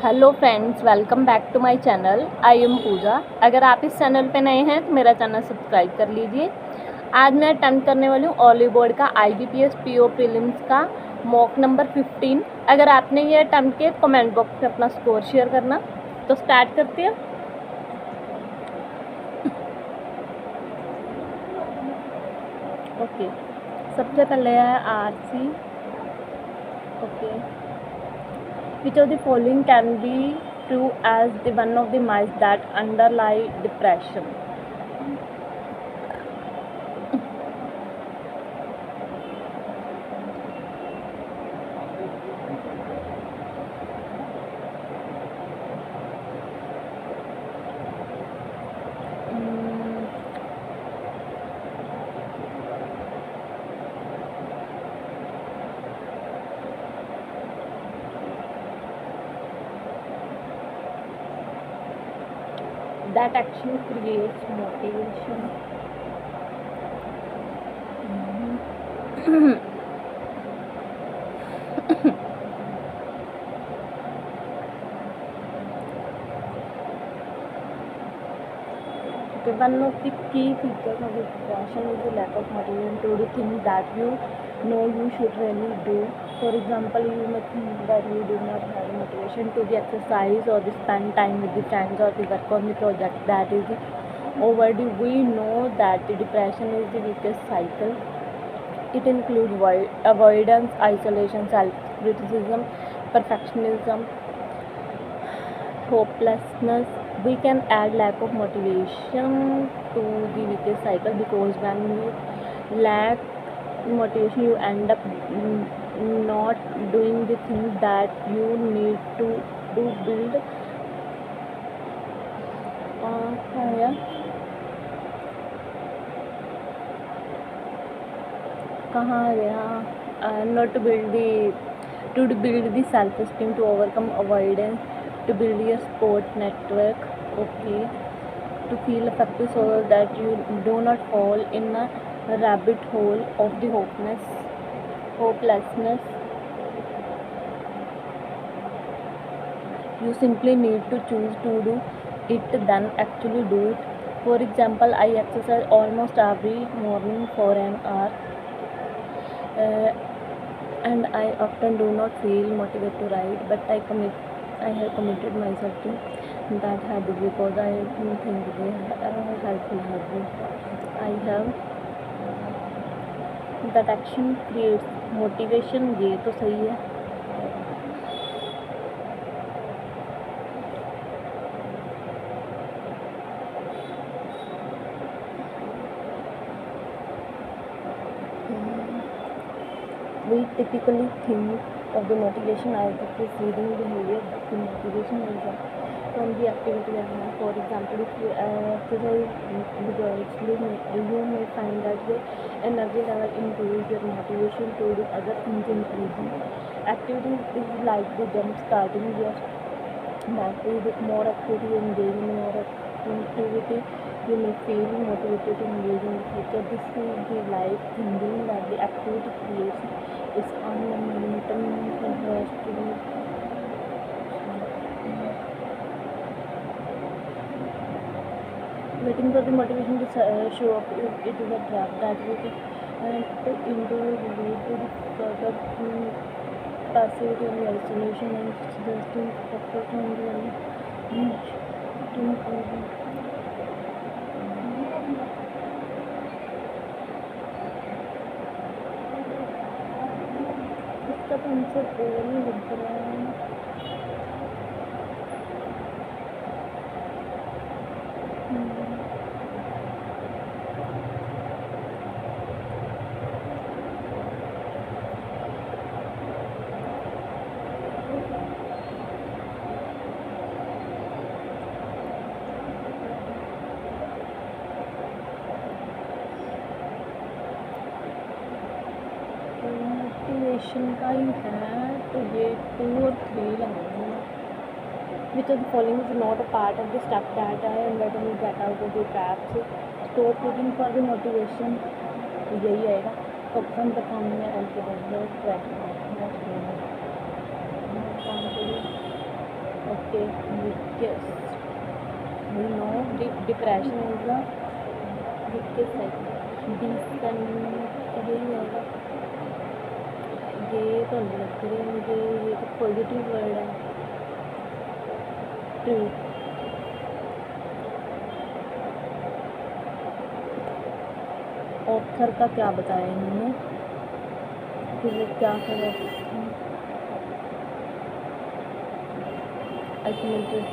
Hello friends, welcome back to my channel. I am Pooja. अगर आप इस चैनल पे नए हैं तो मेरा चैनल सब्सक्राइब कर लीजिए। आज मैं अटेम्प्ट करने वाली हूँ ऑली बोर्ड का IBPS PO प्रीलिम्स का मॉक नंबर 15। अगर आपने ये अटेम्प्ट किया तो कमेंट बॉक्स में अपना स्कोर शेयर करना। तो स्टार्ट करते हैं। ओके, सबसे पहले है RC। Okay, which of the following can be true as the one of the myths that underlie depression? That action creates motivation. Okay, one of the key features of depression is the lack of motivation to do things that you know you should really do. For example, you may think that you do not have motivation to the exercise or the spend time with the friends or the work on the project that is overdue. We know that the depression is the weakest cycle. It includes avoidance, isolation, self-criticism, perfectionism, hopelessness. We can add lack of motivation to the weakest cycle, because when you lack motivation you end up not doing the things that you need to do. Build कहाँ गया not to build the self-esteem, to overcome avoidance, to build your support network. Okay, to feel effective so that you do not fall in a rabbit hole of the hopelessness. You simply need to choose to do it, then actually do it. For example, I exercise almost every morning for an hour, and I often do not feel motivated to write, but I have committed myself to that habit because I think they are a helpful habit. I have that action creates motivation. ये तो सही है। We typically think of the motivation as the preceding behavior, but the motivation is from the activity as well. For example, if you exercise vigorously, you may find that your energy level improves, your motivation to do other things increasing. Activity is like the jump starting your battery. With more activity and gain more activity, you may feel motivated to engage in the future. This is the life thinking that the activity creates its own momentum has to be waiting for the motivation to show up. It is a trap that will into lead to the further passivity and isolation and suggesting focus on the इसका तो हमसे बोल ही लग रहा है। Motivation का ही है तो ये 2 और 3 लगाऊंगी। Which of the following is not a part of the step that I am letting you get out of the traps? Stop looking for the motivation. तो यही आएगा। Focus on performing and confidence. Okay, weakest. We know depression is the weakest cycle. Decent यही होगा। ये तो नहीं लग रही मुझे, ये तो पॉजिटिव वर्ड है। ट्रू। ऑथर का क्या बताया इन्होंने कि वो क्या कर आइसोलेटेड।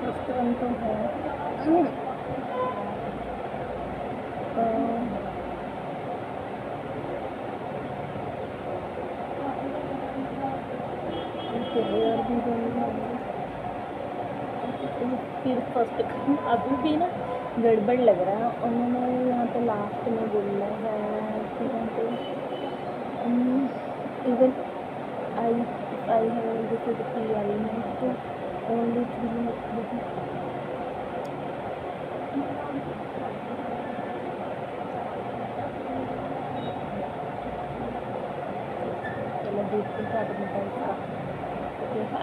फर्स्ट वन तो है फिर फर्स्ट अभी भी ना गड़बड़ लग रहा है। उन्होंने यहाँ पे लास्ट में बोला है कि यहाँ पे इवन आई है जैसे पी आई है तो only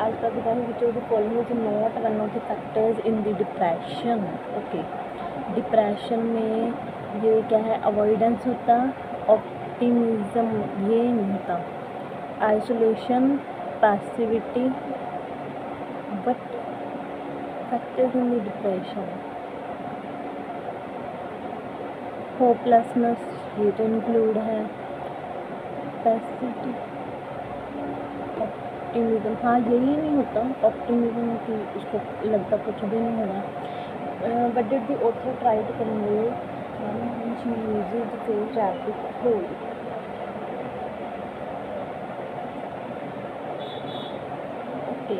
as per the which of the following is not one of the factors in the depression. Okay, depression में ये क्या है, अवॉइडेंस होता, ऑप्टिमिज्म ये नहीं होता, isolation, passivity, but factors in the depression, hopelessness ये तो इंक्लूड है, पैसिविटी, ऑप्टिमिज्म हाँ यही नहीं होता, ऑप्टिमिज्म की उसको लगता कुछ भी नहीं होगा। But did the author try to convey when she uses the phrase rapid flow. Okay,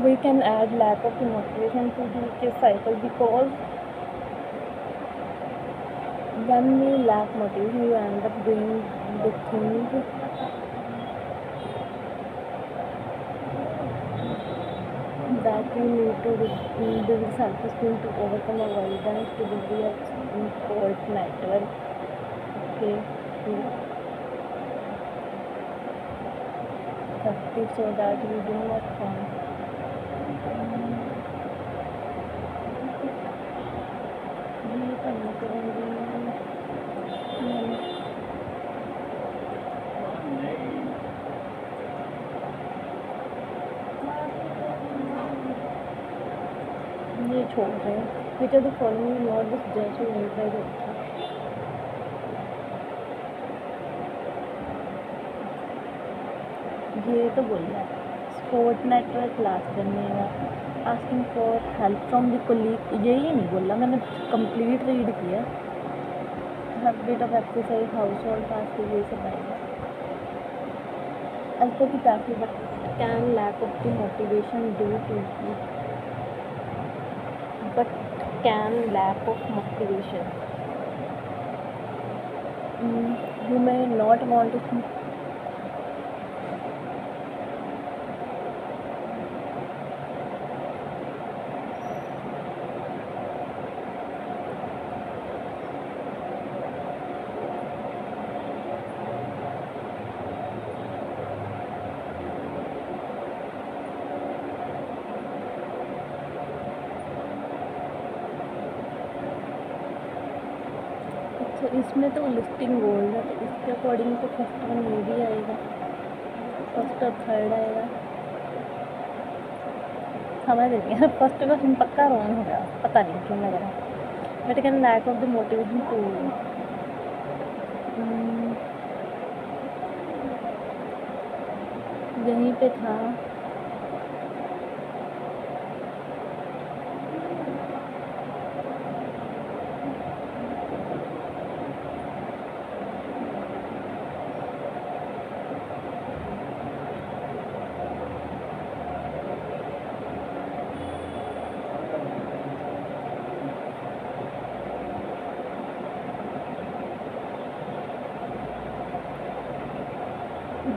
we can add lack of motivation to the cycle because when we lack motivation you end up doing the thing that you need to build self-esteem to overcome avoidance to build your support network. Okay, effective so that you do not fall. ये करना करेंगे ये छोड़ रहे हैं which of the following is not the suggestion made by the author. ये तो बोल रहा है सपोर्ट नेटवर्क लास्ट करने का, asking for help from the colleague यही नहीं बोला, मैंने कंप्लीट रीड किया, habit of exercise, household task ये सब आएगा। एज पर की task but can lack of the motivation due to but can lack of motivation. You may not want to तो इसमें तो लिस्टिंग गोल्ड है, तो इसके अकॉर्डिंग तो फर्स्ट वन ये भी आएगा, फर्स्ट और थर्ड आएगा, समझ नहीं है फर्स्ट क्वेश्चन पक्का रॉन्ग होगा, पता नहीं क्यों लग रहा है। But can lack of the motivation to यहीं पे था,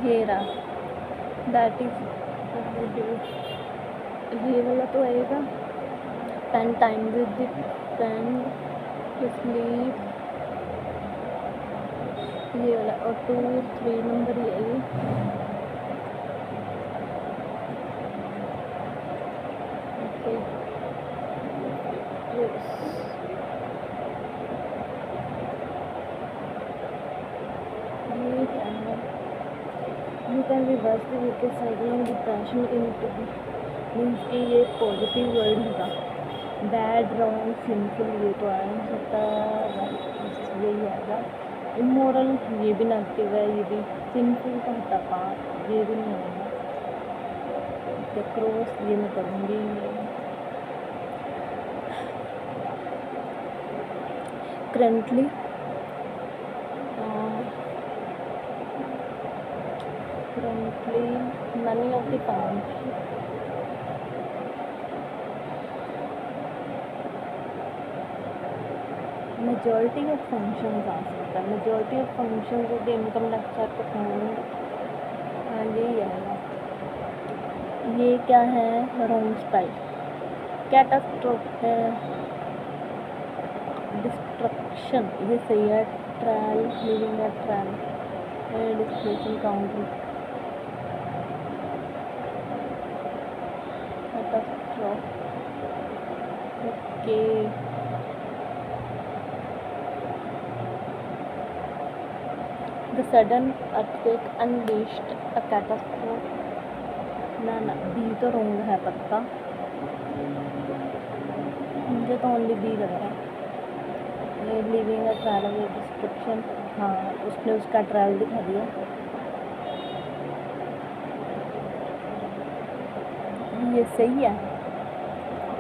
ये रहा, दैट इज ये वाला तो आएगा spend time with the friend, sleep, ये वाला, और 2-3 नंबर ये आएगी। ओके, ये क्या है, you can reverse the weakest cycle of depression into, means कि ये पॉजिटिव वर्ड होगा, बैड, रॉन्ग, सिंपल, ये तो आ नहीं सकता, यही आएगा। इमोरल, ये भी नेगेटिव है, ये भी। सिंपल का होता पाप, ये भी नहीं आएगा। क्रॉस, ये मैं करूँगी। Currently, many of the times, majority of functions आ सकता है, majority of functions of the income tax are performed, हाँ यही आएगा। ये क्या है, रॉन्ग स्पेल, कैटास्ट्रोफ है, डिस्ट्रक्शन, ये सही है, ट्रायल, लिविंग है, trial, destruction, country, catastrophe, okay. The sudden earthquake unleashed a catastrophe, ना बी तो रॉन्ग है पक्का, मुझे तो ओनली बी लग रहा है। ये लिविंग है, ट्रैवल, डिस्क्रिप्शन, हाँ उसने उसका ट्रैवल दिखा दिया, ये सही है,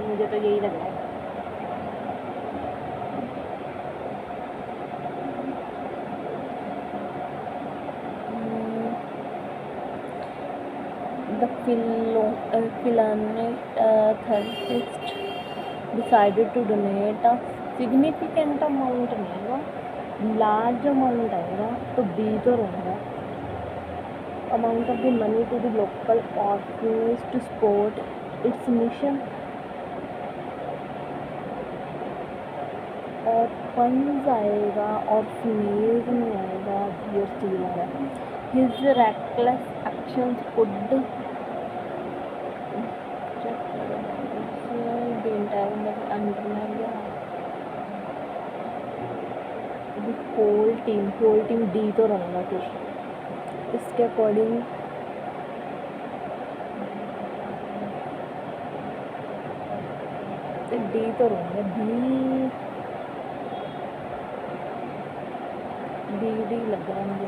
मुझे तो यही लग रहा है। The philanthropist decided to donate a significant amount, नहीं होगा, large amount आएगा, तो B तो रहेगा, amount of the money to the local orphanage to support its mission, orphans आएगा, orphanage नहीं आएगा, GST आएगा। His reckless actions could the whole team D तो रहेगा फिर, इसके अकॉर्डिंग D तो रहेगा, D लग रहा है मुझे।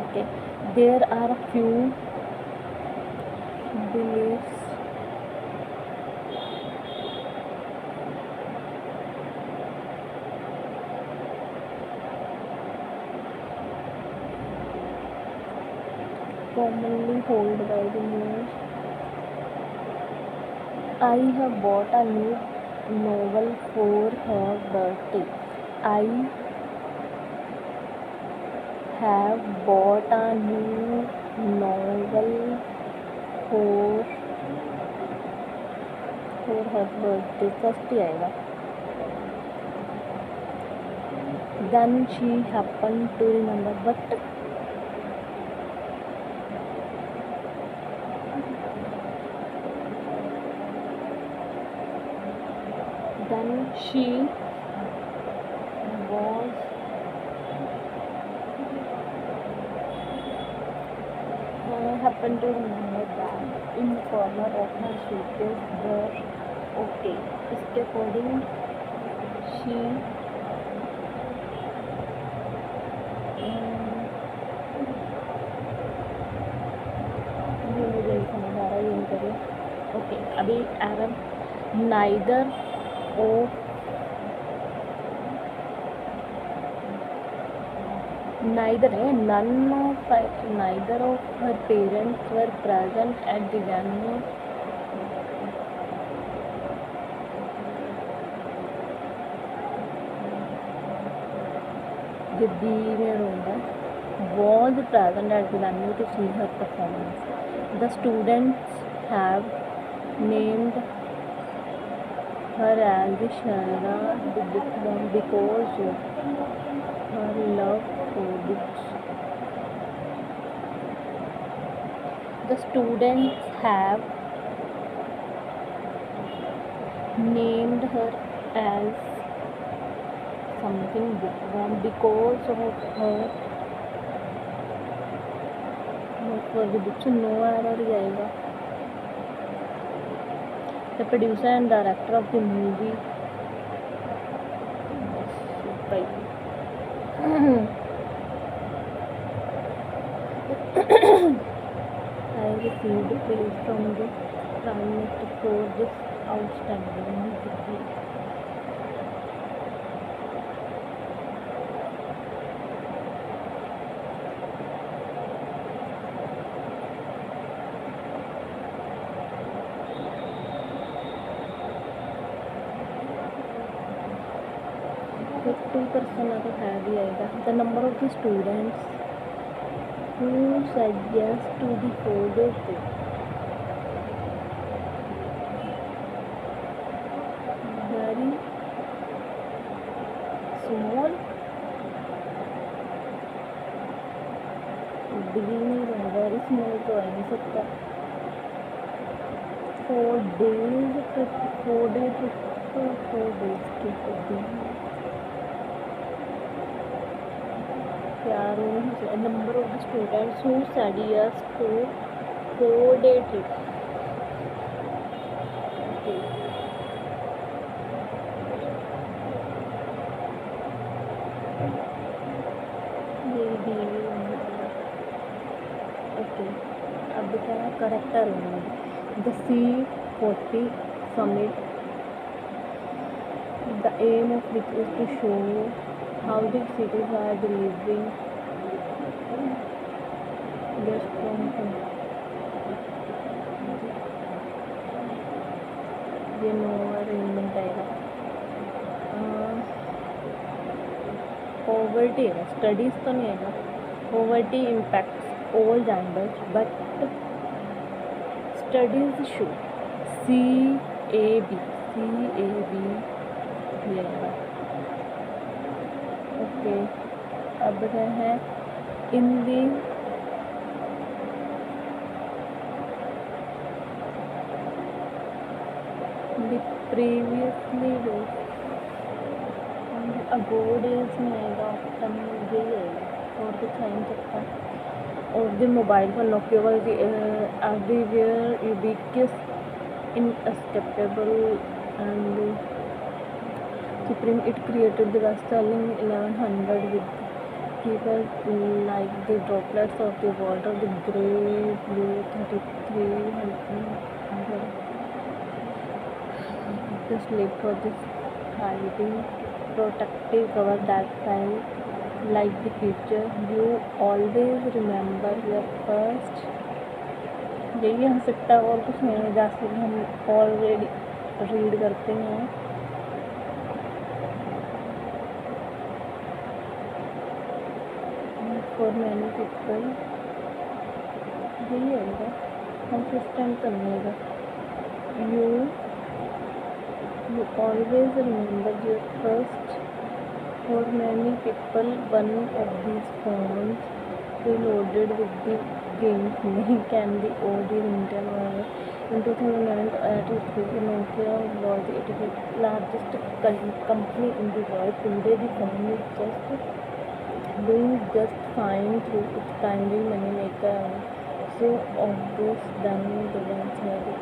Okay, there are a few beliefs commonly held by the most. I have bought a new novel for her birthday. I have bought a new novel for her birthday, first ही आएगा। Then she happened to remember, but then she was happened to remember that in corner of her suitcase were okay. इसके according she ये मुझे नहीं समझ आ रहा, ये नहीं करिए। ओके, अभी एरर, नाइदर ऑफ, neither है, neither of her parents were present at the venue, The B में होगा was present at the venue to see her performance. The students have named her as Shara the bookworm because of her love for books. The students have named her as something bookworm because of her love for the books. No error जाएगा. The producer and director of the movie I received praise from the Prime Minister for this outstanding movie. तो 2% तो है भी आएगा. The number of the students who said yes to the 4-day trip. Very small. Degree नहीं रहा. Very small तो आ नहीं सकता. 4 days ट्रिप. 4-day ट्रिप तो 4 days ट्रिप होती है. Number of the students who said yes to 4-day trip. Okay. Okay. अब क्या है करेक्टर होंगे. The C40 summit. The aim of which is to show how the cities are delivering their strong ये no arrangement आएगा. Poverty है. Studies तो नहीं आएगा. Poverty impacts all genders but studies show CAB ये आएगा. ओके. अब क्या है इन दी प्रीवियसली डेज अगो डेज में आएगा. ऑप्शन यही आएगा और कुछ आ नहीं सकता. और the mobile phone Nokia was everywhere ubiquitous inescapable and supreme. It created the best-selling 1100 with people like the droplets of the water, the grey, blue 3300. The slip for this hiding protective cover that felt like the future. You always remember your first. यही हो सकता है और कुछ नहीं. जैसे हम already read करते हैं. फॉर मैनी पीपल यही आएगा. Consistent करनेगा. You always remember your first. For many people, one of these phones preloaded with the games नहीं can be OD Intel वाले. In 2009, at its peak, Nokia was the largest company in the world. Today, the phone is doing just fine through its primary money maker. So obvious than the ones have it.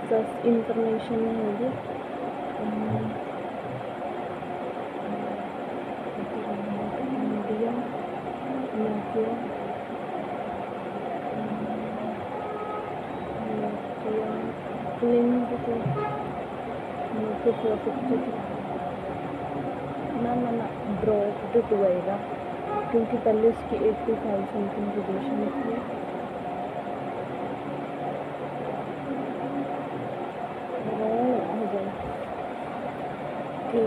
access information होगी. Media Nokia cling को Nokia 460 drop to आएगा, क्योंकि पहले इसकी 85 something position थी। हो जाए कि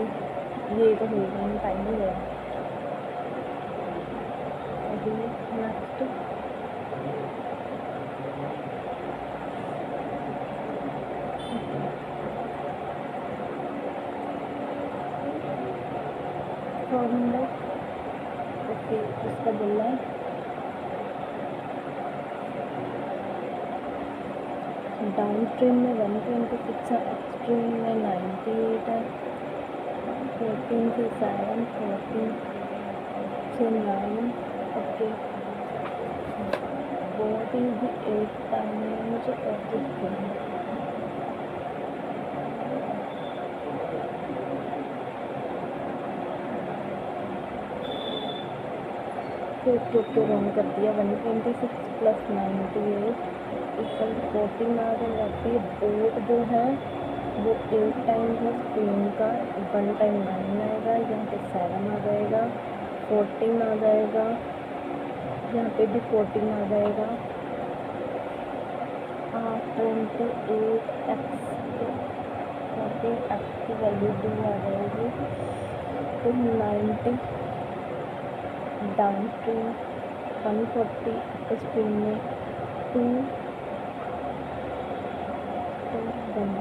ये तो हो गया, टाइम ही गया। अभी नेक्स्ट फॉर्मूला। ओके, इसका बोलना है डाउन स्ट्रीम में 126 है, अप स्ट्रीम में 98 है, 14 से 7, 14 से 9। Okay, what is the 8 times of the string? Okay run कर दिया। 126 प्लस 98 इक्वल 14 आ जाएगा। फिर बोट जो है वो 8 टाइम है स्क्रीन का, 1 टाइम 9 आएगा, यहाँ पे 7 आ जाएगा, 14 आ जाएगा, यहाँ पे भी 14 आ जाएगा। 8x x की वैल्यू 2 आ जाएगी, तो 90 डाउन स्ट्रीम, 140 अप स्ट्रीम में 2 1।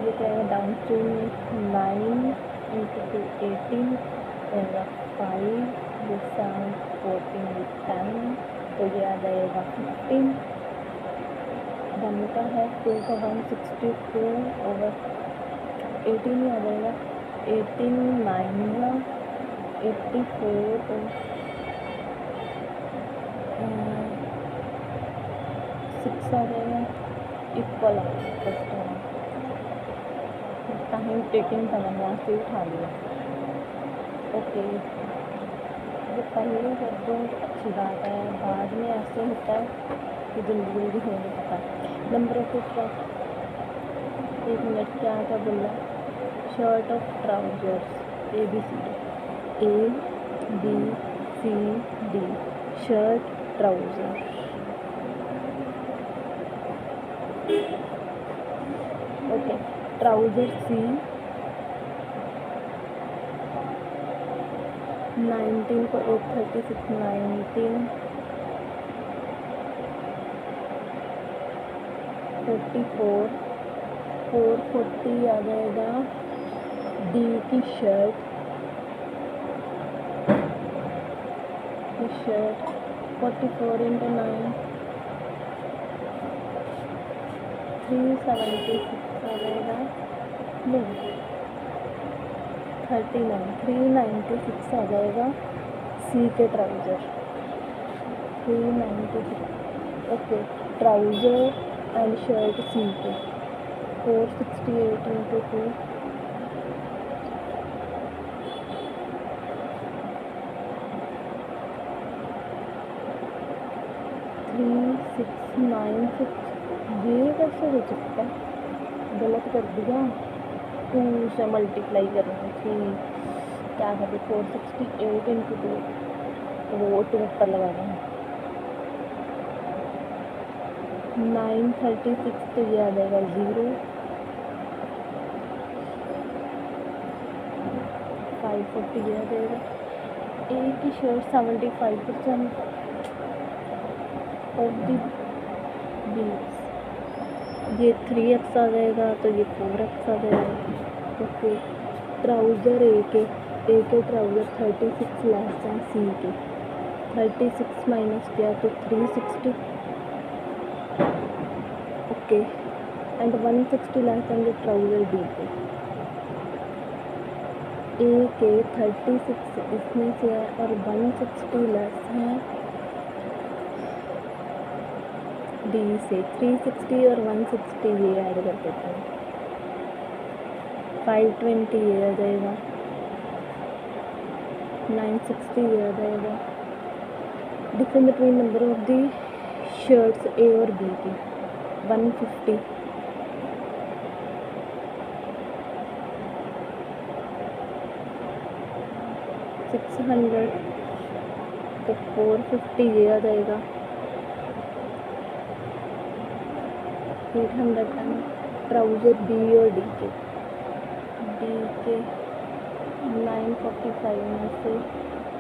ये क्या है, डाउन स्ट्रीम में 9 × 2 18 रहेगा, 5 with 7 14 with 10, तो ये आ जाएगा 15। बनता है 2 का 162 ओवर 18 ही आ जाएगा, 18 9 84 और 6 आ जाएगा, इक्वल आ जाएगा। फर्स्ट टाइम टेकिंग था, मैंने यहाँ से उठा लिया। ओके, जो पहले कर दो अच्छी बात है, बाद में ऐसे होता है कि जल्दी जल्दी हो नहीं पाता। नंबर ऑफ ट्रक, 1 मिनट क्या था बोला, shirt of trousers ABCD, ABCD shirt trouser. Okay, trouser C 19 को 836 19 44 440 आ जाएगा। D की शर्ट 44 × 9 376 आ जाएगा, नहीं 39 396 आ जाएगा। C के trouser 396। Okay, trouser and shirt C के 468 × 2 3696। ये कैसे हो सकता है, गलत कर दिया, 2 से मल्टीप्लाई करना थी, क्या करते 468 × 2, तो वो 2 ऊपर लगाना है। 936 तो ये आ जाएगा 0, 540 ये आ जाएगा। A की शर्ट 75% ऑफ दी बीट्स, ये 3x आ जाएगा, तो ये 4x आ जाएगा। ओके, ट्राउज़र A के ट्राउज़र 36 लेस दैन C के, 36 माइनस किया तो 360। Okay, and 160 less than the trouser B के। A के 36 इसमें से है और 160 लेस है D से, 360 और 160 ये ऐड कर देते हैं, 520 ये आ जाएगा, 960 ये आ जाएगा। Difference between number of the shirts A और B की 150। 800 तो 450 ये आ जाएगा। 800 एंड ट्राउज़र बी और डी के 945 में से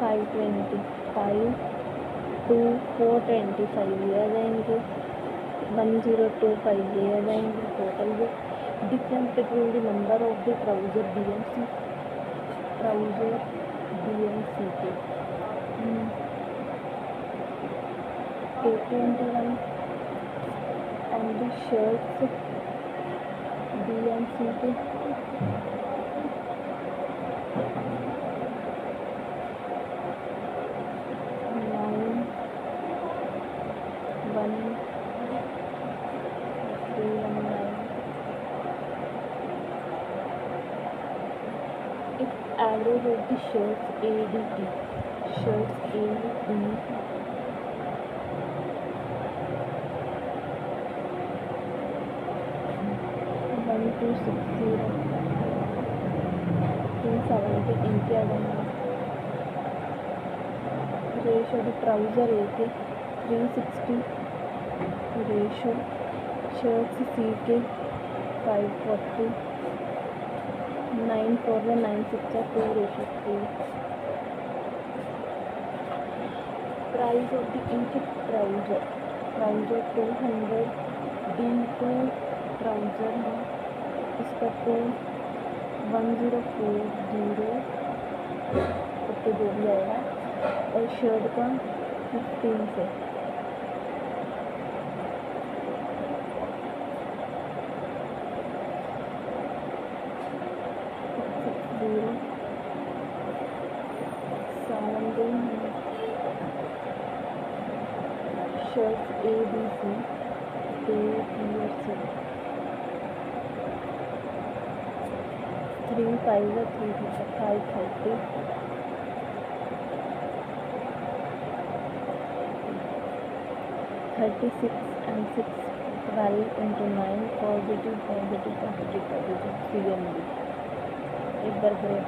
525 टू 425 ये आ जाएंगे। 1025 ये आ जाएंगे टोटल। ये difference between the number of the trouser B and C के 821 and the shirts B and C के 91319 if average of the shirts ADT shirts AD 1260 270 इनके आ जाएंगे। रेशो द ट्राउज़र ए के 360 रेशो शर्ट्स सी के 540 9 4 में 9 6 2:3 price of the each trouser 200 D two trouser है इसका 1040 तो जो भी आएगा और शर्ट का 15 से 60 shirts A, B, C, A, B और C 3 5 और 3 530 36 and 6 12 into 9 पॉजिटिव CMB एक बार ब्रेक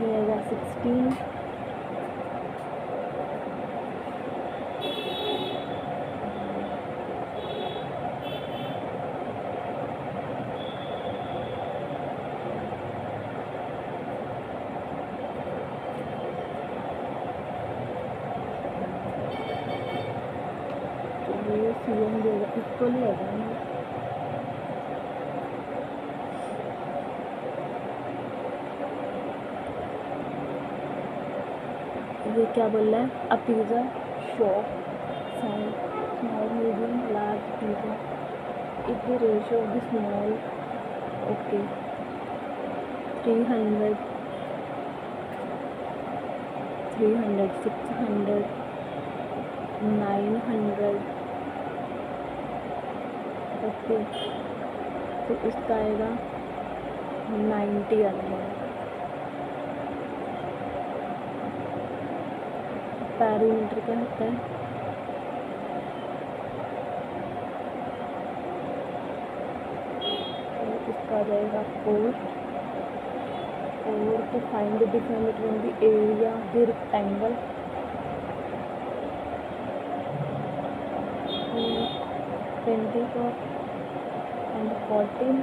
ये आएगा 16 ये CM देगा इक्वली आ जाएंगे। ये क्या बोल रहा है अ pizza shop size small medium large pizza if the ratio of the small okay 300 600 900 okay तो इसका आएगा 90 आ जाएगा। पैरीमीटर क्या होता है और इसका आ जाएगा 4 to find the difference between the area of the rectangle 24 and 14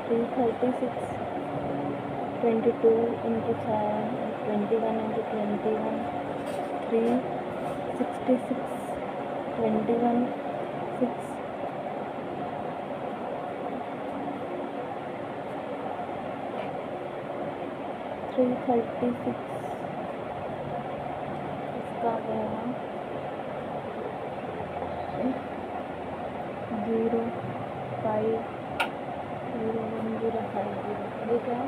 336 22 into 7 21 into 21 366 21 6 336 इसका आएगा 0 5 0 1 0 5 0 ये क्या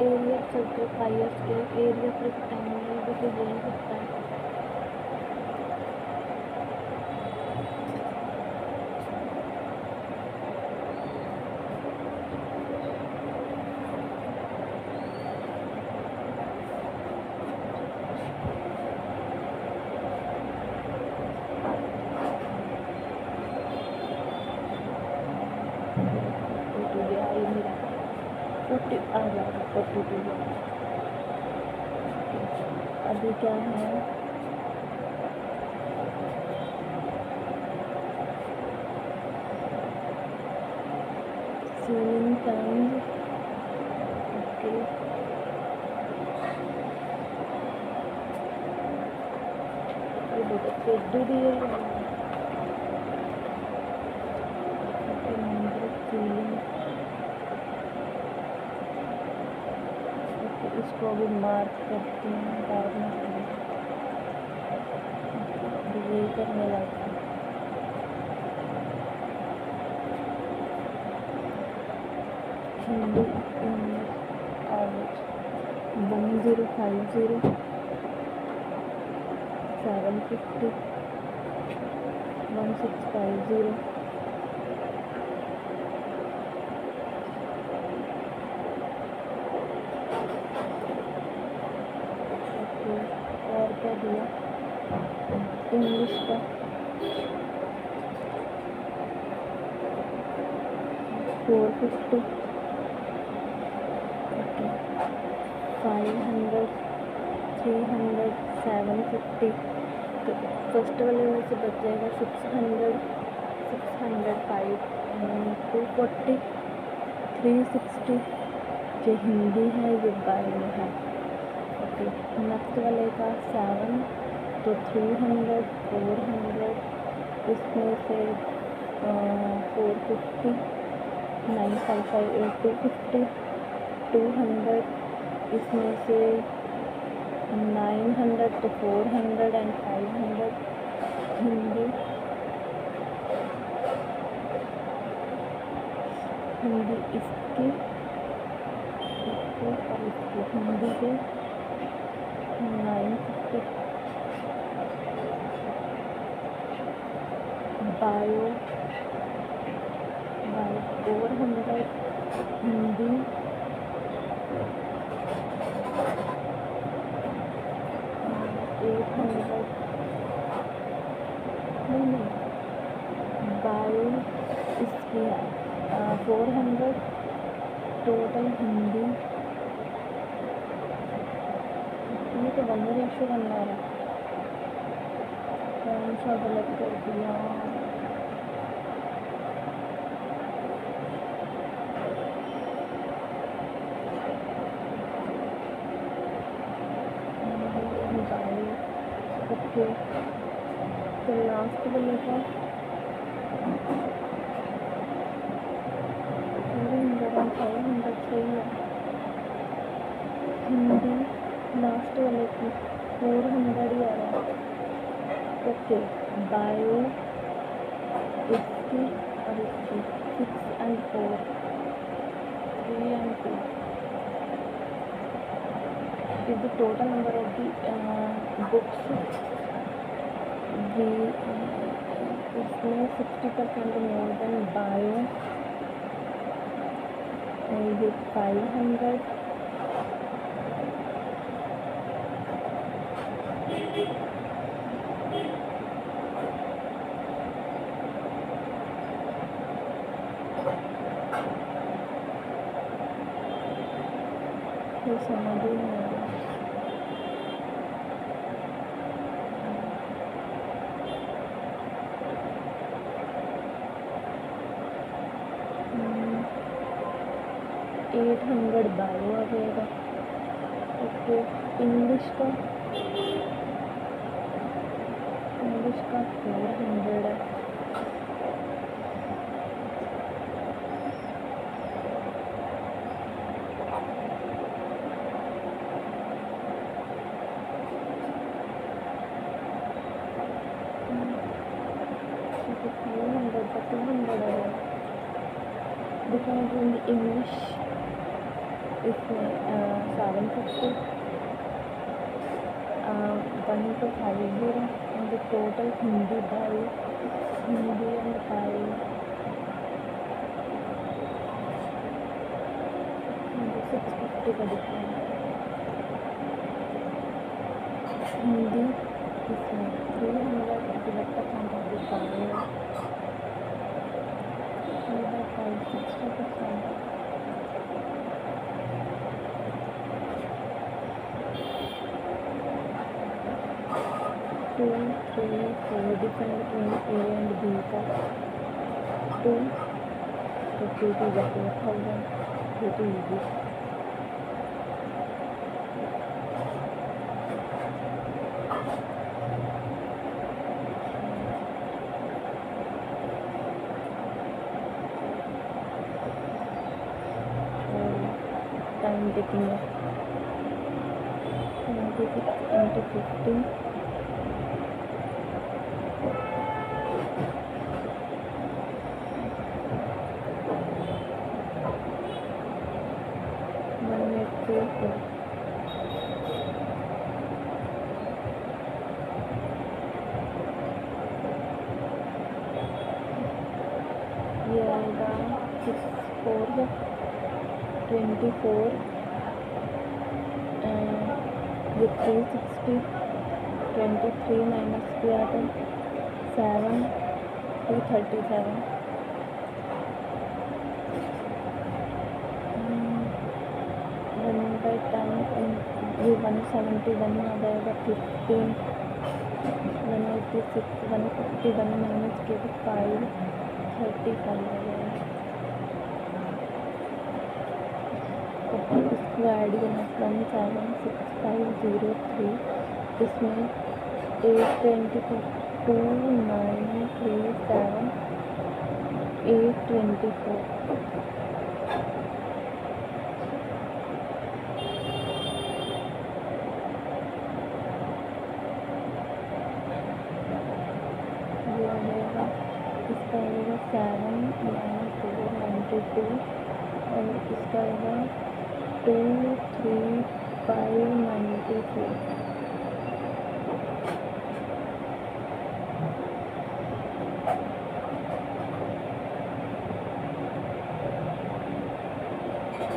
area circle pi scale area rectangle भी तो यही होता है। 42 आ जाएगा, 42। अभी क्या है, सीलिंग फैन। ओके, ये बहुत अच्छे दिए हैं। Okay, number ceiling. ओके, इसको अभी मार्क करते हैं बाद में। ये करने लगा हिंदी इंग्लिश एवरेज 1050 750 1650। ओके, और क्या दिया, इंग्लिश का 450। ओके, 500 300 750। तो फर्स्ट वाले में से बच जाएगा 600 605 240 360। जो हिंदी है ये बायो है। ओके, नेक्स्ट वाले का 7 तो 300 400, इसमें से 450 955 250 200, इसमें से 900 तो 400 एंड 500। हिंदी इसकी और इसकी हिंदी के 950। बायो 400, हिंदी 800। नहीं, बायो इसकी है 400 टोटल हिंदी। ये तो 1 रेशो बनना है, कौन सा गलत कर दिया। ओके, तो लास्ट वाले का 400 सही है। हिंदी लास्ट वाले की 400 ही आ रहा है। ओके, बायो इसकी और इसकी 6 and 4 3 and 2 is the total number of the books। इसमें 60% मोर देन बायो, ये 500। समझ ही नहीं आ रहा। $800 बायो आ जाएगा। ओके, इंग्लिश का 400 है। Because in the English इसमें 750 1250 and the total Hindi by Hindi and by 650 का डिफरेंस। हिंदी इसमें 300 डिलेक्ट So for difference between A and B का 2, तो 2 to the 4000, 2 to easy. Time taking है 26 into 50. ये आएगा 6 4 24 ये 360 23 माइनस किया तो 7 237 1/10 ये 171 आ जाएगा 15 186 151 माइनस के तो 5 35 आ जाएगा। इसको ऐड करना 17653 इसमें 822 937 824 ये आएगा। इसका आएगा 7 9 4 92 और इसका आएगा 2 3 5 94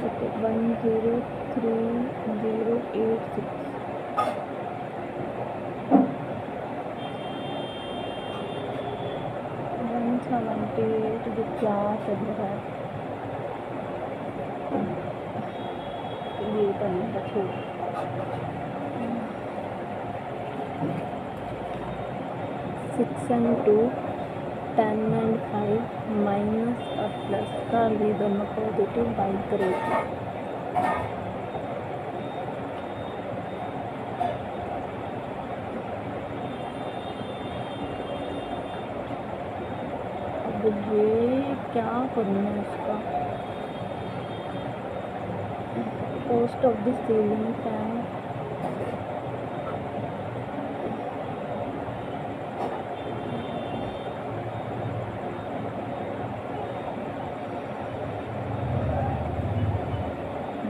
ओके 103086 178 जो क्या चल रहा है ये करने का छोड़ 6 and 2 10 and 5 माइनस और प्लस का ये दोनों पॉजिटिव बाई करेगा। अब ये क्या करना है इसका cost of the ceiling fan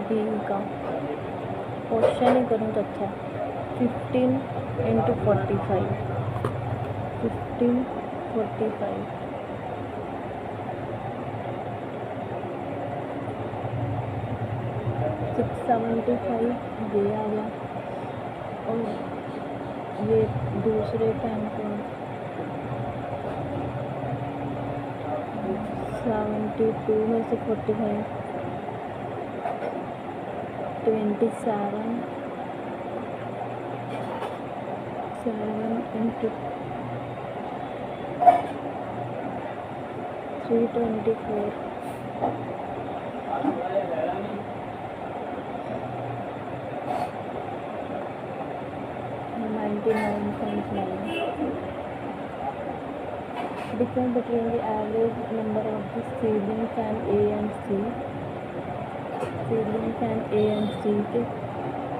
B का क्वेश्चन ही करूँ तो अच्छा 15 into 45 15 45 675 ये आ गया और ये दूसरे फैन को 72 में से 45 27 7 into 324 99.9 difference between the average number of the ceiling fan A and C ceiling fan A and C के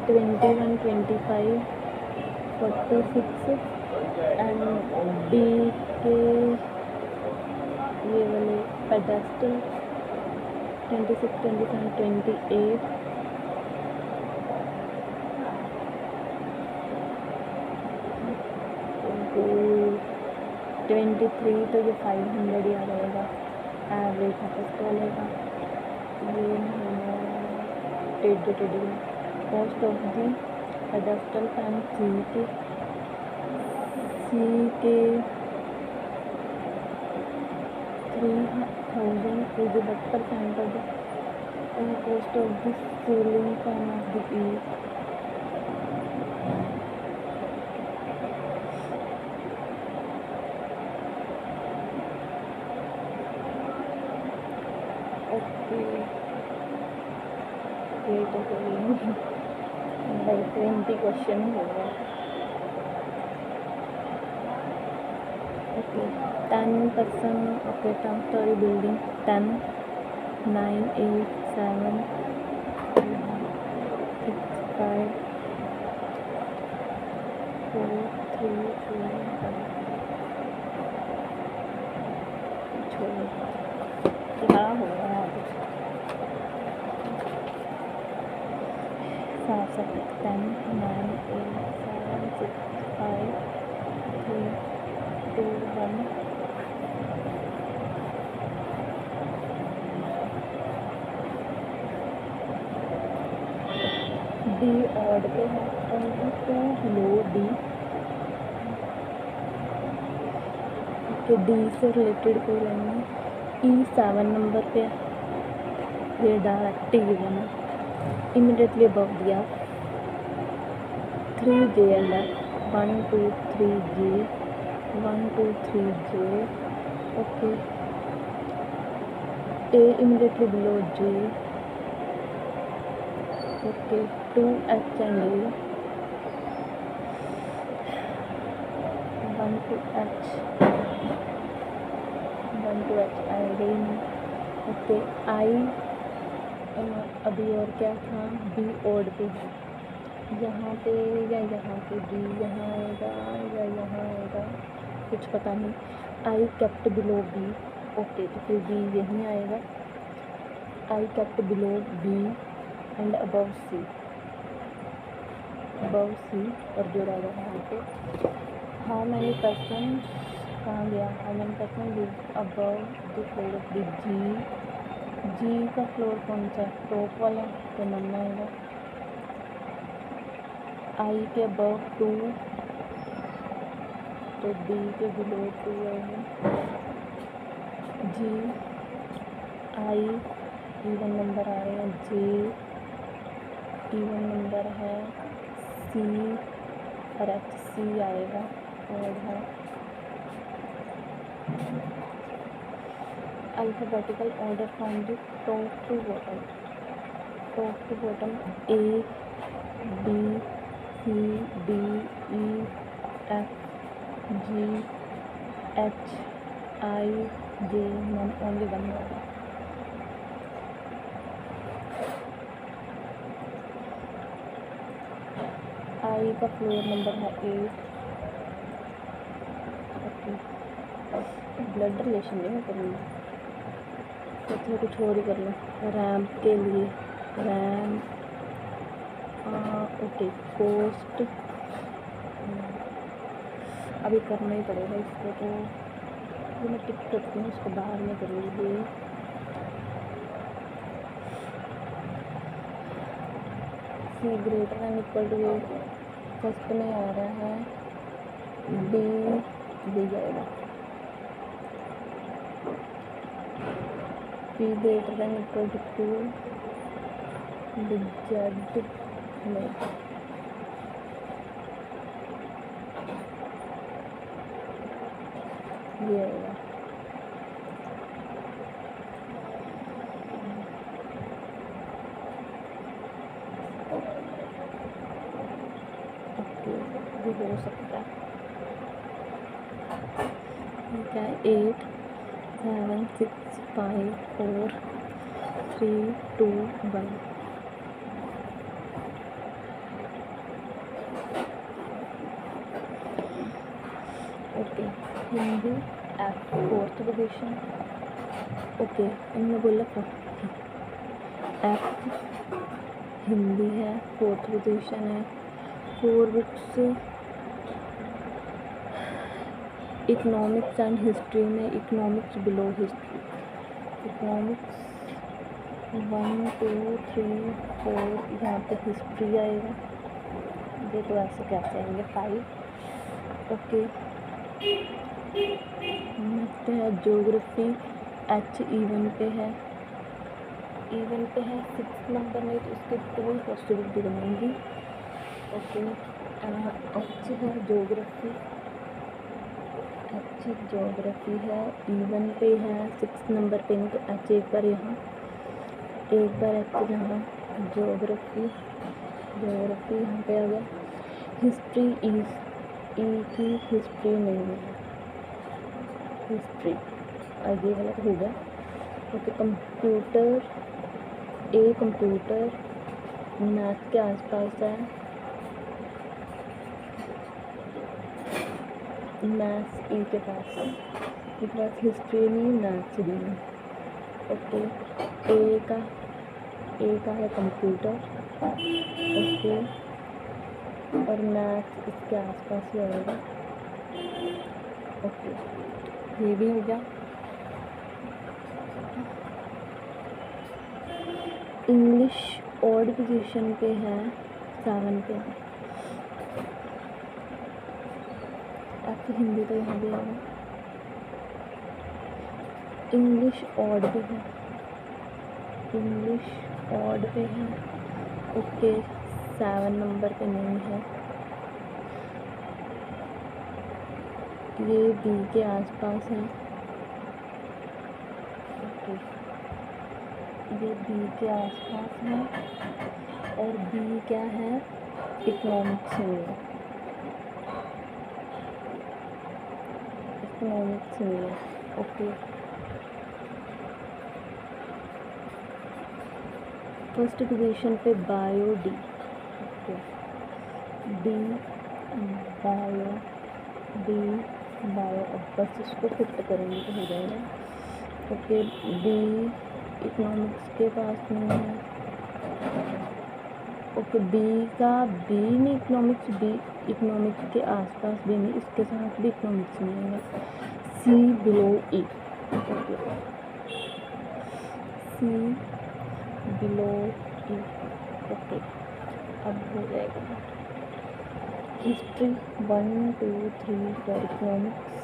21 25 46 and D के ये वाले pedestal 26 27 28 23 तो ये 500 ही आ जाएगा एवरेज फर्स्ट वालेगा। ये टेढ़ी cost of the pedestal fan C के 3000 ये जो बट्टर फैन का cost of the ceiling fan of the okay, ये तो कोई लाइक 20 क्वेश्चन हो गया। Okay, 10%, okay, 10 story building, 10, 9, 8, 7, 6, 5, 4, 3, 2, 1। छोड़ो, क्या हो रहा है अभी? 7, 7, 10, 9, 8, 7, 6, 5, 3, 2, 1। डी ऑड पे है, 22 लो डी। ओके, डी से रिलेटेड कोई लाइन है। ई 7 नंबर पे है, ये डायरेक्ट गिवन है, इमीडिएटली अबव दिया 3 J and 1 2 3 J, 1 2 3 J. Okay, A immediately below J. Okay, 2 H and A, 1 2 H, 1 2 H and. Okay, आई अभी और क्या था, बी ऑड पे है, यहाँ पे या यहाँ पे डी यहाँ आएगा या यहाँ आएगा, कुछ पता नहीं। I kept below B, okay, तो फिर बी यहीं आएगा। I kept below B and above C, above C, और जो रहेगा यहाँ पे। हाउ मैनी पर्सन, कहाँ गया, how many person live above the floor of the G. G का फ्लोर कौन सा है, टॉप वाला, तो नन आएगा। आई के अबव 2, तो डी के बिलो 2 आएगा। जी, आई इवन नंबर आ रहे हैं, जे इवन नंबर है, सी और एच, सी आएगा और है। Alphabetical order from the top to bottom, top to bottom, A B C D E F G H I J, non only one होगा। आई का फ्लोर नंबर है 8। ओके, ब्लड रिलेशन नहीं करूँगी, तो थोड़ा कुछ और ही कर लो। रैम्प के लिए रैम्प, ओके, कोस्ट, अभी करना ही पड़ेगा इसको, तो जो मैं टिक करती हूँ उसको बाहर में करूँगी। C greater and equal to A, first में आ रहा है डी जाएगा। P greater than equal to 2, D Z में, ये आएगा। ओके, ये हो सकता है। ठीक है, 8 7 6 5 4 3 2 1। Okay, Hindi F 4th position. Okay, इनमें बोला एफ हिंदी है, 4th पोजीशन है। 4 बुक्स इकोनॉमिक्स एंड हिस्ट्री में, इकोनॉमिक्स बिलो हिस्ट्री, इकोनॉमिक्स 1 2 3 4, यहाँ पे हिस्ट्री आएगा। ये तो ऐसे कैसे आएंगे 5। ओके, नेक्स्ट है ज्योग्राफी, एच इवन पे है, इवन पे है 6 नंबर में, तो इसके 2 पॉसिबिलिटी बनेंगी। ओके, एच है ज्योग्राफी, एच ज्योग्राफी है, इवन पे है 6 नंबर पे नहीं, तो एच एक बार यहाँ एक बार एक्चुअली यहाँ ज्योग्राफी यहाँ पे आ गया। हिस्ट्री इज ई की हिस्ट्री नहीं है, हिस्ट्री आगे गलत हो गया। ओके, कंप्यूटर कंप्यूटर मैथ के आसपास है, मैथ्स ई के पास हिस्ट्री नहीं, मैथ्स भी नहीं। ओके, ए का है कंप्यूटर। ओके, और मैथ्स इसके आसपास ही आएगा। ओके, ये भी हो गया। इंग्लिश ऑड पोजीशन पे है, 7 पे है। आपकी हिंदी तो यहाँ भी आएगा। इंग्लिश ऑड पे है, इंग्लिश ऑड पे है। ओके, 7 नंबर पे नहीं है। ये बी के आसपास है। ओके, ये बी के आसपास है, और बी क्या है, इकोनॉमिक्स में है, इकोनॉमिक्स में है। ओके, फर्स्ट पोजीशन पे bio D. Okay, D bio, D bio. अब बस इसको फिट करेंगे तो हो जाएगा। ओके, बी इकोनॉमिक्स के पास नहीं है। ओके, बी नहीं इकोनॉमिक्स, बी इकोनॉमिक्स के आसपास भी नहीं, इसके साथ भी इकोनॉमिक्स नहीं है। सी बिलो ई। ओके, सी बिलो ई। ओके, अब हो जाएगा हिस्ट्री 1 2 3 4 इकोनॉमिक्स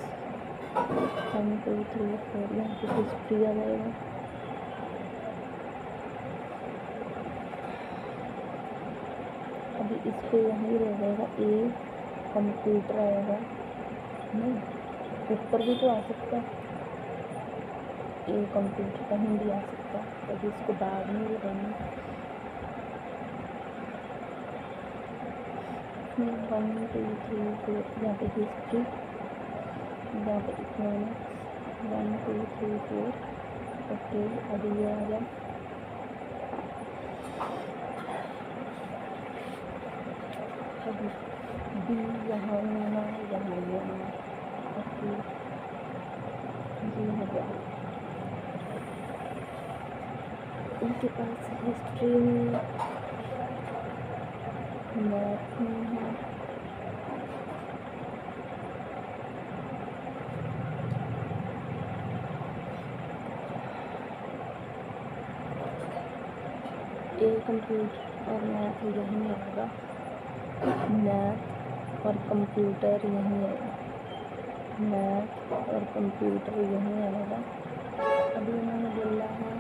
1 2 3 4 यहाँ पे हिस्ट्री आ जाएगा। अभी इस पे यहीं रह जाएगा, ए कंप्यूटर आएगा नहीं, ऊपर भी तो आ सकता है, ए कंप्यूटर कहीं भी आ सकता है, तभी इसको बाद में भी देंगे। 1 2 3 4 यहाँ पे हिस्ट्री, यहाँ पे इकोनॉमिक्स 1 2 3 4। ओके, अभी ये आ गया। अभी बी यहाँ नहीं है, यहाँ नहीं है। ओके, ये हो गया। उनके पास हिस्ट्री नहीं है, मैथ नहीं है, ए कंप्यूटर और मैथ यहीं आएगा, मैथ और कंप्यूटर यहीं आएगा, मैथ और कंप्यूटर यहीं आएगा। अभी उन्होंने बोला है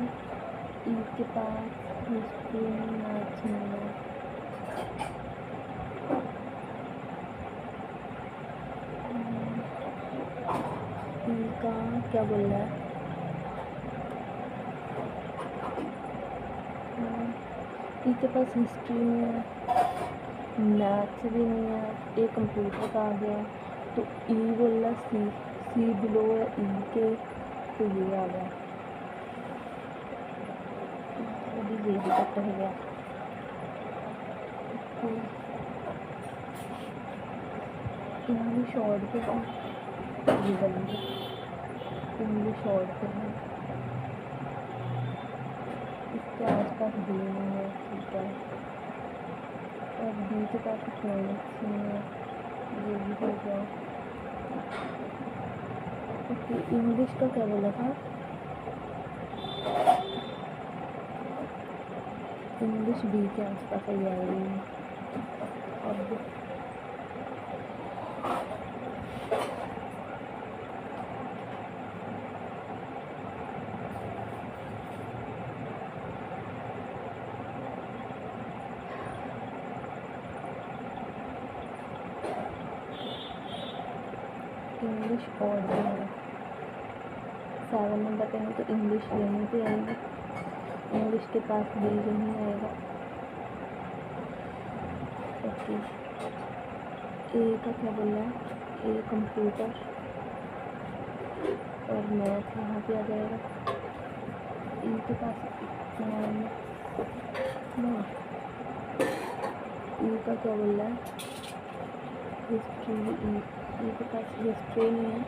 ई के पास हिस्ट्री में मैथ नहीं है। ई का क्या बोल रहा है, ई के पास हिस्ट्री नहीं है, मैथ्स भी नहीं है, ए कंप्यूटर का आ गया, तो ई बोल रहा सी बिलो है ई के, तो ये आ गया। अभी ये भी कट हो गया। इंग्लिश ऑड पे है, ये बनेंगे इंग्लिश ऑड पे है, इसके आसपास बी नहीं है, ठीक है, और बी के पास इकोनॉमिक्स नहीं है, ये भी हो गया। ओके, इंग्लिश का क्या बोला था, इंग्लिश बी के आसपास ही आएगी। अब इंग्लिश ऑड पे है, 7 नंबर पे है, तो इंग्लिश यहीं पे आएगी। इंग्लिश के पास बी नहीं आएगा। ओके, ए का क्या बोल रहा है? ए कंप्यूटर और मैथ यहाँ पे आ जाएगा। ई के पास नहीं, ई का क्या बोल रहा है? हिस्ट्री। ई के पास हिस्ट्री नहीं है।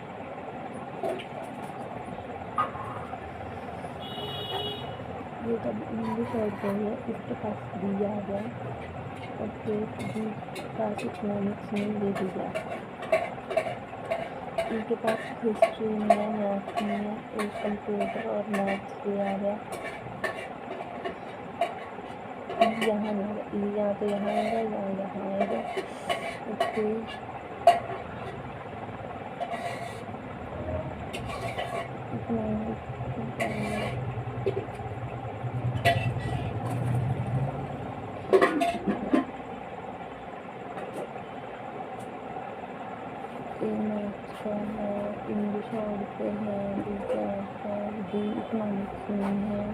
ये तो इंग्लिश और गई है, इसके पास डी आ गया। ओके, डी के पास इकोनॉमिक्स नहीं दे दिया। ई के पास हिस्ट्री नहीं है, मैथ नहीं है, एक कंप्यूटर और मैथ से आ गया। यहाँ नहीं, यहाँ तो यहाँ आएगा, यहाँ आएगा। ओके, मैथ्स का है, इंग्लिश और पे है, डी इकोनॉमिक्स नहीं है,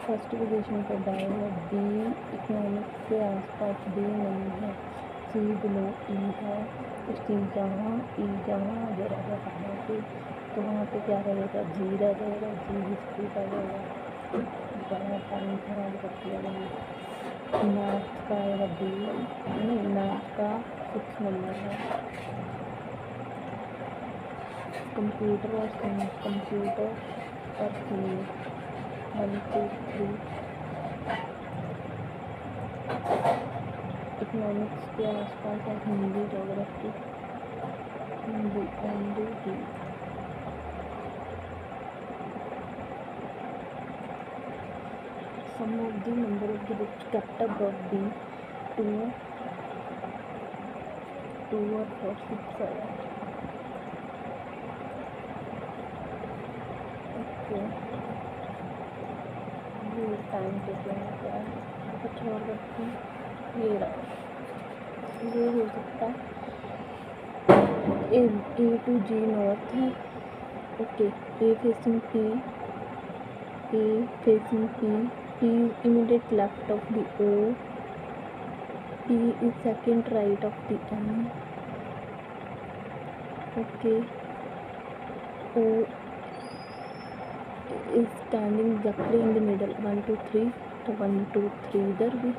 फर्स्ट पोजीशन पर डाई है। डी इकोनॉमिक्स के आसपास डी नहीं है। सी बिलो ई है, तो सी जहाँ ई जहाँ जरा कहाँ पे, तो वहाँ पे क्या रहेगा? जी रह जाएगा। जी हिस्ट्री का रहेगा। बड़ा टाइम खराब कर दिया मैंने। मैथ का आएगा डी, नहीं मैथ का 6 नंबर है। कंप्यूटर और साइंस, कंप्यूटर और साइंस 1 2 3। इकोनॉमिक्स के आसपास है Hindi, geography, Hindi and D. Sum of the number of the books kept about D 2 और 4 6 है। ओके, ये टाइम टेबल क्या है? कुछ और करते हैं। ये रहा, ये हो सकता है ए टू जी नॉर्थ है। Okay, A facing P, A facing P, P immediate left of the O, P is second right of the M. Okay, O is standing exactly in the middle 1 2 3, तो 1 2 3 इधर भी।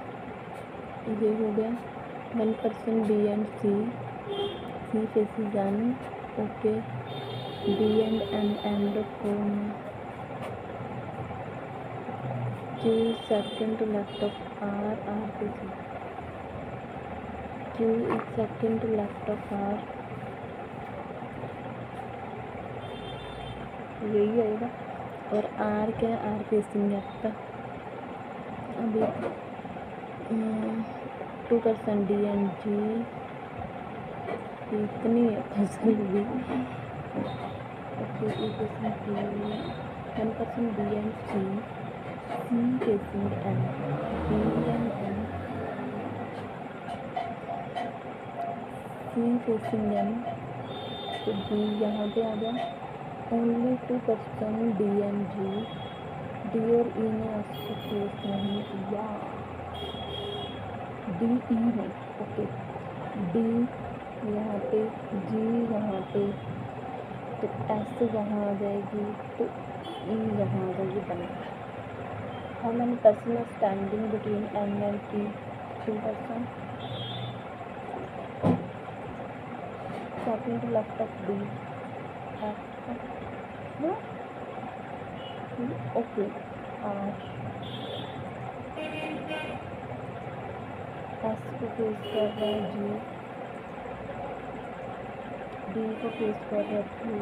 ये हो गया। 1 person B and C, C faces N. Okay, D and N and phone. Q second to left of R, R faces Q is second to left of R. यही आएगा। और R क्या है? R facing left. अभी 2 person D and जी, इतनी है फसल भी। Okay, E facing P, 1 person B and C, C facing N, B and N, C facing N, तो बी यहाँ पे आ गया। Only 2 person D and G, D और ई ने उसको फेस नहीं किया। डी ई में, ओके, डी यहाँ पे, जी यहाँ पे, तो एस यहाँ आ जाएगी, तो ई यहाँ आ जाएगी बना। How many person are standing between N and P? 2 person. Second left of D, okay, R S को फेस कर रहा है जी, डी को फेस कर रहा है डी,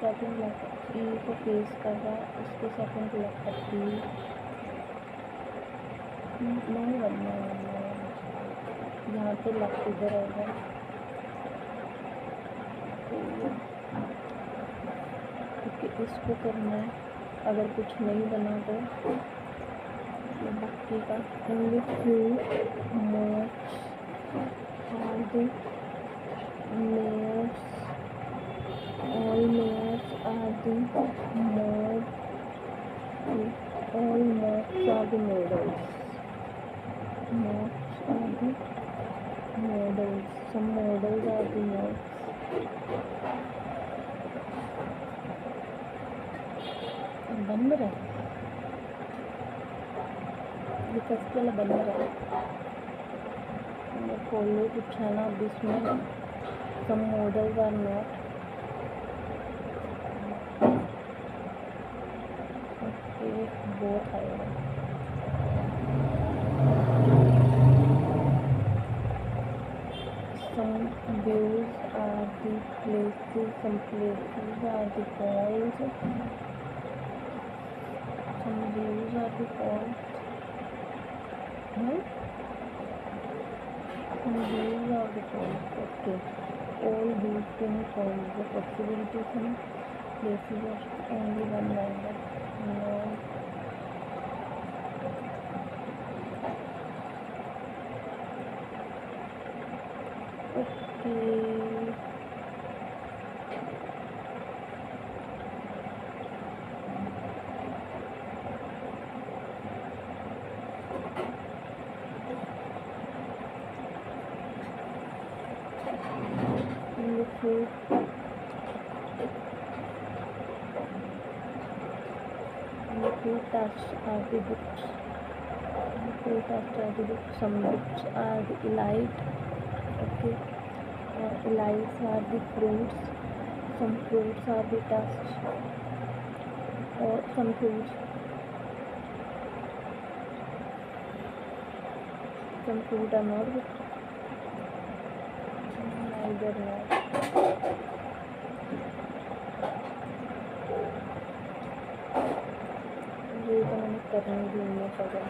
सेकेंड लेफ्ट ई को फेस कर रहा है, उसको सेकेंड लेफ्ट डी। नहीं बनना है, यहाँ पे लेफ्ट इधर आएगा। क्योंकि इसको करना है, अगर कुछ नहीं बना तो बाकी का only few modes are the layers, all layers are the mode All moths are the models. Moths are the models. Some models are the moths. बन रहा है ये फर्स्ट वाला बन रहा है खोलो कुछ है ना अब इसमें some models are not okay both आएगा some views are the places some places are the points some views are the points some views are the points okay all these things hold the possibilities and places of only one number no okay Few tasks are the books. Few tasks are the books. Some books are the elite. Okay. Elites are the fruits. Some fruits are the tasks. Or some fruits. Some fruit are not good. Neither not. ये तो मैंने करने भी नहीं है पता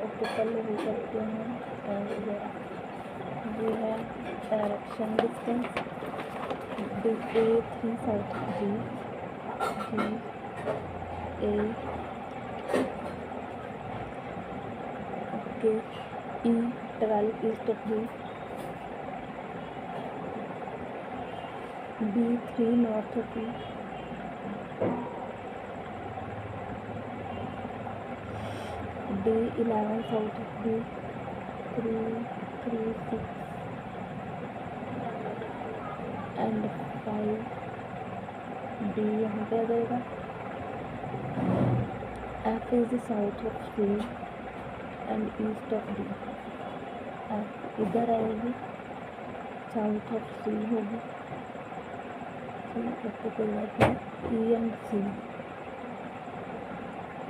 okay पहले वो करते हैं ये है direction distance D A 3 south G G A okay E 12 east of G B 3 north of E D 11 south of D 3 3 6 and 5 D यहाँ पे आ जाएगा F is the south of C and east of D F इधर आएगी south of C होगी तो कोई बात नहीं E and C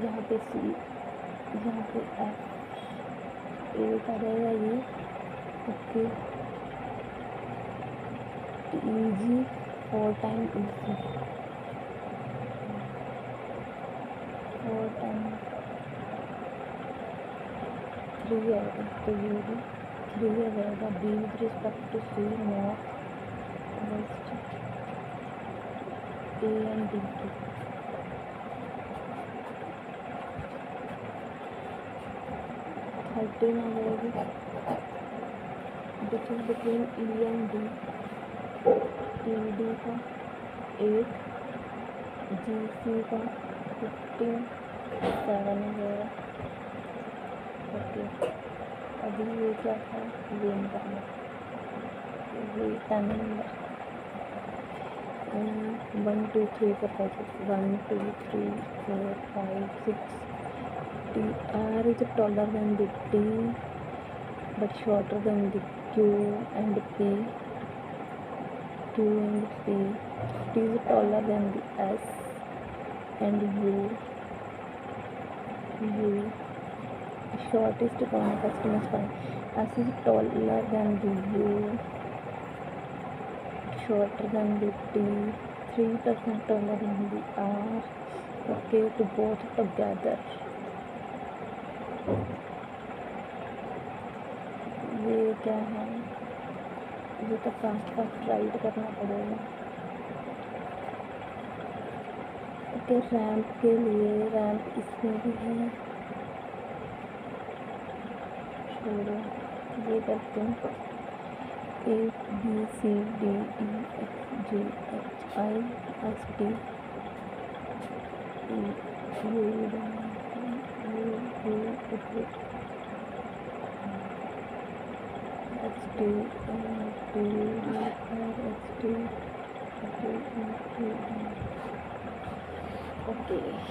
यहाँ पे C यहाँ पे F एक आ जाएगा ये okay EG 4 time EC 4 time 3 आएगा तो ये भी 3 आ जाएगा B with respect to C north west A and D की 13 आ जाएगी difference between E and D ED का 8 GC का 15 7 आ जाएगा ओके अभी ये क्या था गेम करना ये 10 number 1 2 3 4 5 6 1 2 3 4 5 6 T R is taller than the T but shorter than the Q and P. Q and P. T is taller than the S and U. U. Shortest customers find. S is taller than the U. Shorter than the T. 3% taller than the R. Okay, to both together. ये क्या है ये तो fast right करना पड़ेगा okay ramp के लिए ramp इसमें भी है छोड़ो ये करते हैं A B C D E F G H I S T E U Okay.